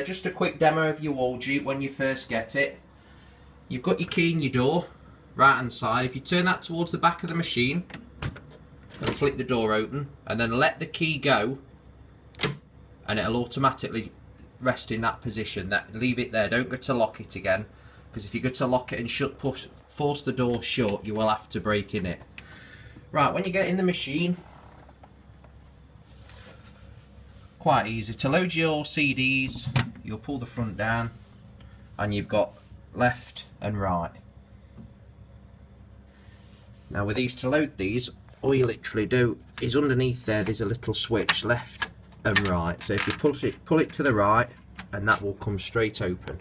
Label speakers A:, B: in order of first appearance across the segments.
A: just a quick demo of your wall jute when you first get it. You've got your key in your door, right hand side. If you turn that towards the back of the machine and flick the door open and then let the key go, and it'll automatically rest in that position. Leave it there, don't go to lock it again, because if you go to lock it and force the door shut, you will have to break in it. Right, when you get in the machine, quite easy. To load your CDs, you'll pull the front down and you've got left and right. Now with these, to load these, all you literally do is underneath there's a little switch, left and right. So if you pull it to the right, and that will come straight open.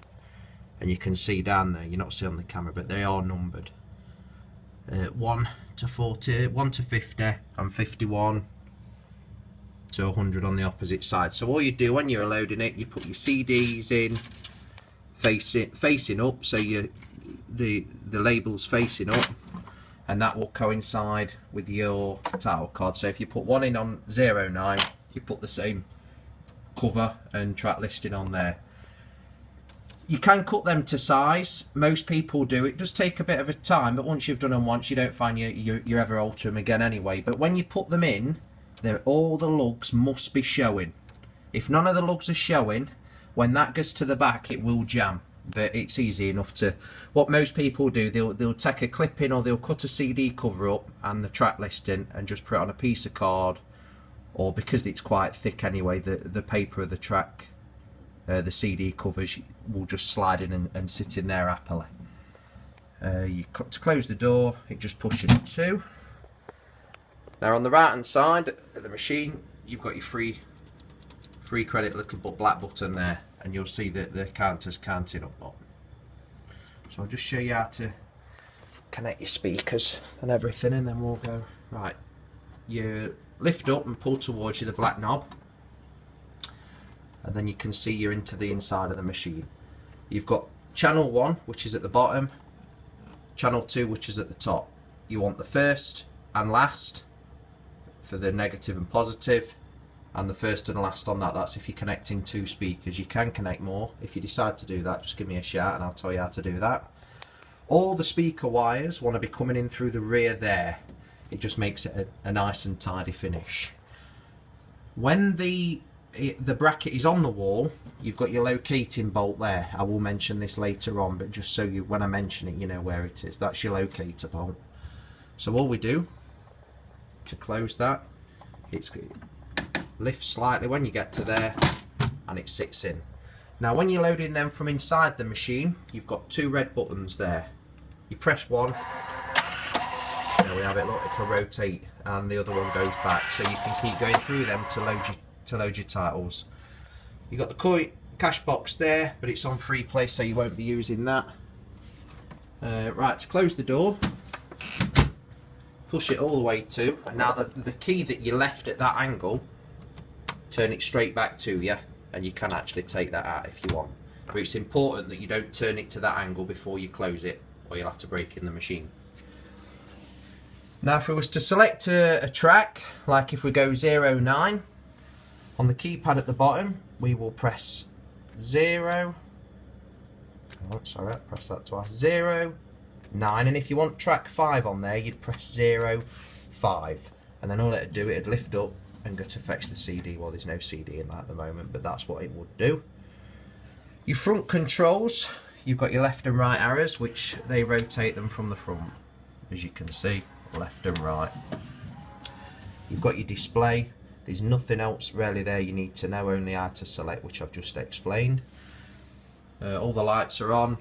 A: And you can see down there, you're not seeing on the camera, but they are numbered. 1 to 40, 1 to 50 and 51 to 100 on the opposite side. So all you do when you're loading it, you put your CDs in facing up, so the label's facing up, and that will coincide with your title card. So if you put one in on 09, you put the same cover and track listing on there. You can cut them to size. Most people do. It does take a bit of a time, but once you've done them once, you don't find you ever alter them again anyway. But when you put them in, all the lugs must be showing. If none of the lugs are showing, when that goes to the back, it will jam. But it's easy enough to. What most people do, they'll take a clip in, or they'll cut a CD cover up and the track listing and just put it on a piece of card, or because it's quite thick anyway, the paper of the track, the CD covers will just slide in and sit in there happily. To close the door, it just pushes to. Now on the right hand side of the machine, you've got your free credit little black button there, and you'll see that the counter's counting up. So I'll just show you how to connect your speakers and everything, and then we'll go. Right, you lift up and pull towards you the black knob, and then you can see you're into the inside of the machine. You've got channel 1, which is at the bottom, channel 2, which is at the top. You want the first and last for the negative and positive, and the first and last on that. That's if you're connecting 2 speakers. You can connect more. If you decide to do that, just give me a shout and I'll tell you how to do that. All the speaker wires want to be coming in through the rear there. It just makes it a nice and tidy finish. When the bracket is on the wall, you've got your locating bolt there. I will mention this later on, but just so when I mention it, you know where it is. That's your locator bolt. So all we do to close that, it's lift slightly when you get to there, and it sits in. Now when you're loading them from inside the machine, you've got 2 red buttons there. You press one, there we have it, look, it'll rotate, and the other one goes back, so you can keep going through them to load your titles. You've got the cash box there, but it's on free play, so you won't be using that. Right, to close the door, push it all the way to, and now the key that you left at that angle, turn it straight back to you, and you can actually take that out if you want. But it's important that you don't turn it to that angle before you close it, or you'll have to break in the machine. Now if we was to select a track, like if we go 09, on the keypad at the bottom we will press 0, oh, sorry, press that twice, 0, 9, and if you want track 5 on there, you'd press 0, 5, and then all it'd do, it'd lift up and go to fetch the CD. Well, there's no CD in that at the moment, but that's what it would do. Your front controls, you've got your left and right arrows, which they rotate them from the front, as you can see, left and right. You've got your display. There's nothing else really there you need to know, only how to select, which I've just explained. All the lights are on,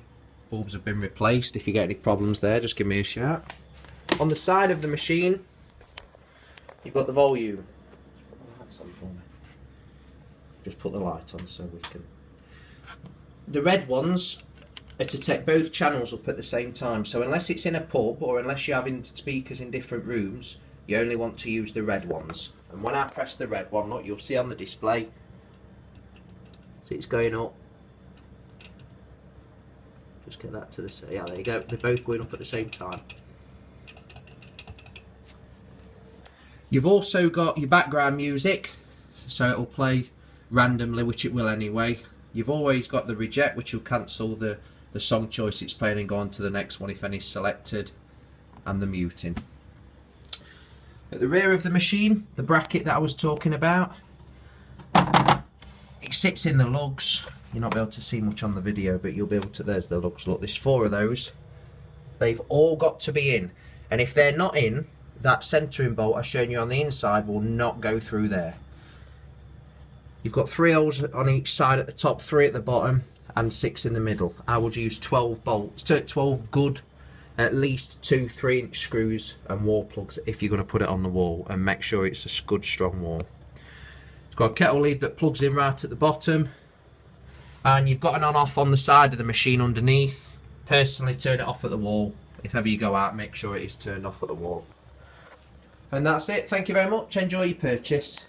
A: bulbs have been replaced. If you get any problems there, just give me a shout. On the side of the machine, you've got the volume. Just put the light on so we can. The red ones are to take both channels up at the same time, so unless it's in a pub or unless you're having speakers in different rooms, you only want to use the red ones. And when I press the red one, look, you'll see on the display, see it's going up. Just get that to the side. Yeah, there you go, they're both going up at the same time. You've also got your background music, so it'll play randomly, which it will anyway, You've always got the reject, which will cancel the song choice it's playing and go on to the next one if any is selected, and the muting. At the rear of the machine, the bracket that I was talking about, it sits in the lugs. You're not able to see much on the video, but you'll be able to. There's the lugs. Look, there's 4 of those. They've all got to be in, and if they're not in, that centering bolt I've shown you on the inside will not go through there. You've got 3 holes on each side at the top, 3 at the bottom, and 6 in the middle. I would use 12 bolts, 12 good, at least 2 3-inch screws and wall plugs if you're going to put it on the wall, and make sure it's a good strong wall. It's got a kettle lead that plugs in right at the bottom, and you've got an on-off on the side of the machine underneath. Personally, turn it off at the wall. If ever you go out, make sure it is turned off at the wall. And that's it. Thank you very much. Enjoy your purchase.